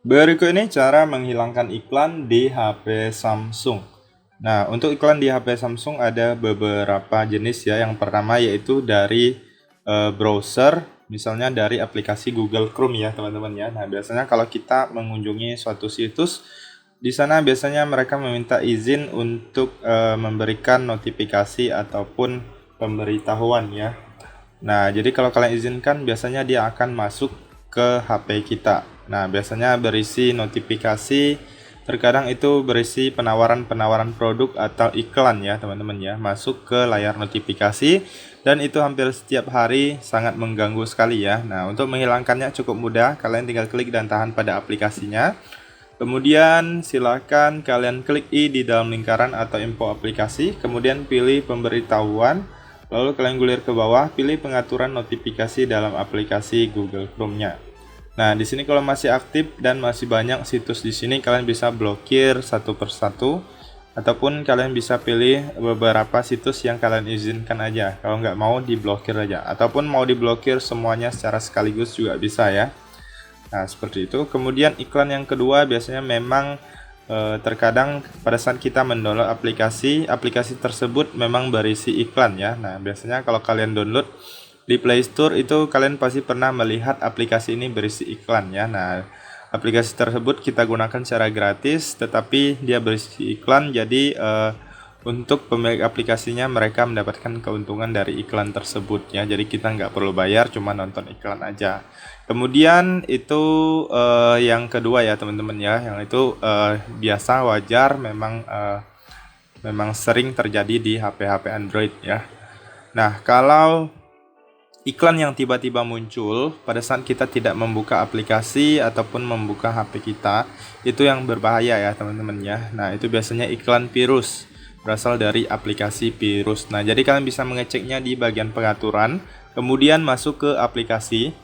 Berikut ini cara menghilangkan iklan di HP Samsung. Nah, untuk iklan di HP Samsung ada beberapa jenis ya. Yang pertama yaitu dari browser, misalnya dari aplikasi Google Chrome ya, teman-teman ya. Nah, biasanya kalau kita mengunjungi suatu situs, di sana biasanya mereka meminta izin untuk memberikan notifikasi ataupun pemberitahuan ya. Nah, jadi kalau kalian izinkan, biasanya dia akan masuk ke HP kita. Nah, biasanya berisi notifikasi, terkadang itu berisi penawaran-penawaran produk atau iklan ya, teman-teman ya, masuk ke layar notifikasi, dan itu hampir setiap hari, sangat mengganggu sekali ya. Nah, untuk menghilangkannya cukup mudah, kalian tinggal klik dan tahan pada aplikasinya. Kemudian silakan kalian klik I di dalam lingkaran atau info aplikasi, kemudian pilih pemberitahuan. Lalu kalian gulir ke bawah, pilih pengaturan notifikasi dalam aplikasi Google Chrome-nya. Nah, di sini kalau masih aktif dan masih banyak situs di sini, kalian bisa blokir satu persatu, ataupun kalian bisa pilih beberapa situs yang kalian izinkan aja. Kalau nggak mau, diblokir aja, ataupun mau diblokir semuanya secara sekaligus juga bisa ya. Nah, seperti itu. Kemudian iklan yang kedua biasanya memang terkadang pada saat kita mendownload aplikasi tersebut memang berisi iklan ya. Nah, biasanya kalau kalian download di Play Store itu kalian pasti pernah melihat aplikasi ini berisi iklan ya. Nah, aplikasi tersebut kita gunakan secara gratis, tetapi dia berisi iklan, jadi untuk pemilik aplikasinya mereka mendapatkan keuntungan dari iklan tersebut ya. Jadi kita nggak perlu bayar, cuma nonton iklan aja. Kemudian itu yang kedua ya teman-teman ya, yang itu biasa, wajar, memang sering terjadi di HP-HP Android ya. Nah, kalau iklan yang tiba-tiba muncul pada saat kita tidak membuka aplikasi ataupun membuka HP kita, itu yang berbahaya ya teman-teman ya. Nah, itu biasanya iklan virus, berasal dari aplikasi virus. Nah, jadi kalian bisa mengeceknya di bagian pengaturan, kemudian masuk ke aplikasi.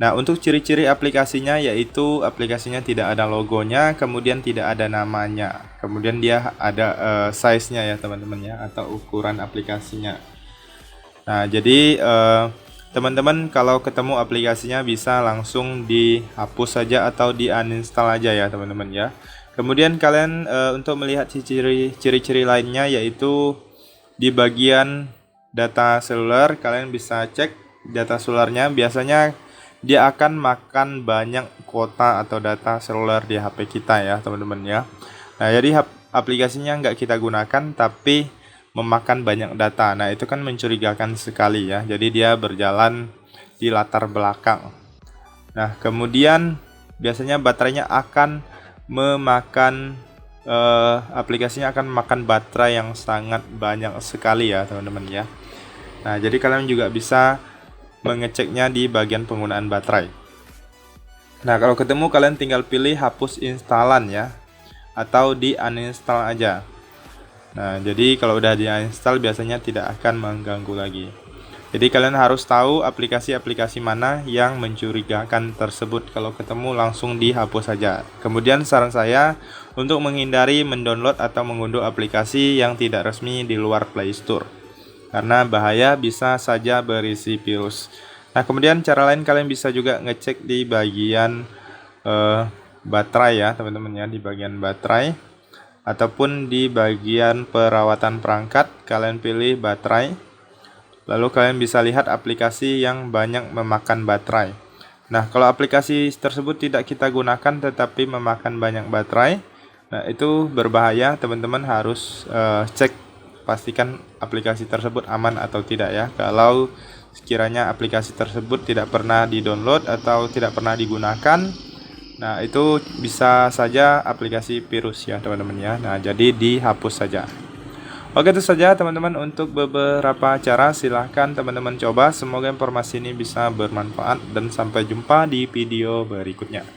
Nah, untuk ciri-ciri aplikasinya yaitu aplikasinya tidak ada logonya, kemudian tidak ada namanya, kemudian dia ada size-nya ya teman-teman ya, atau ukuran aplikasinya. Nah, jadi teman-teman kalau ketemu aplikasinya bisa langsung dihapus saja atau di uninstall aja ya teman-teman ya. Kemudian kalian untuk melihat ciri-ciri lainnya yaitu di bagian data seluler, kalian bisa cek data selulernya. Biasanya dia akan makan banyak kuota atau data seluler di HP kita ya teman-teman ya. Nah, jadi aplikasinya nggak kita gunakan tapi memakan banyak data. Nah, itu kan mencurigakan sekali ya. Jadi dia berjalan di latar belakang. Nah, kemudian biasanya baterainya akan memakan aplikasinya akan memakan baterai yang sangat banyak sekali ya teman-teman ya. Nah, jadi kalian juga bisa mengeceknya di bagian penggunaan baterai. Nah, kalau ketemu kalian tinggal pilih hapus instalan ya, atau di uninstall aja. Nah, jadi kalau udah di uninstall biasanya tidak akan mengganggu lagi. Jadi kalian harus tahu aplikasi-aplikasi mana yang mencurigakan tersebut. Kalau ketemu langsung dihapus saja. Kemudian saran saya untuk menghindari mendownload atau mengunduh aplikasi yang tidak resmi di luar Play Store, karena bahaya, bisa saja berisi virus. Nah, kemudian cara lain kalian bisa juga ngecek di bagian baterai ya teman-teman ya, di bagian baterai ataupun di bagian perawatan perangkat, kalian pilih baterai. Lalu kalian bisa lihat aplikasi yang banyak memakan baterai. Nah, kalau aplikasi tersebut tidak kita gunakan tetapi memakan banyak baterai, nah itu berbahaya. Teman-teman harus cek, pastikan aplikasi tersebut aman atau tidak ya. Kalau sekiranya aplikasi tersebut tidak pernah di-download atau tidak pernah digunakan, nah itu bisa saja aplikasi virus ya teman-teman ya. Nah, jadi dihapus saja. Oke, itu saja teman-teman untuk beberapa cara. Silahkan teman-teman coba. Semoga informasi ini bisa bermanfaat dan sampai jumpa di video berikutnya.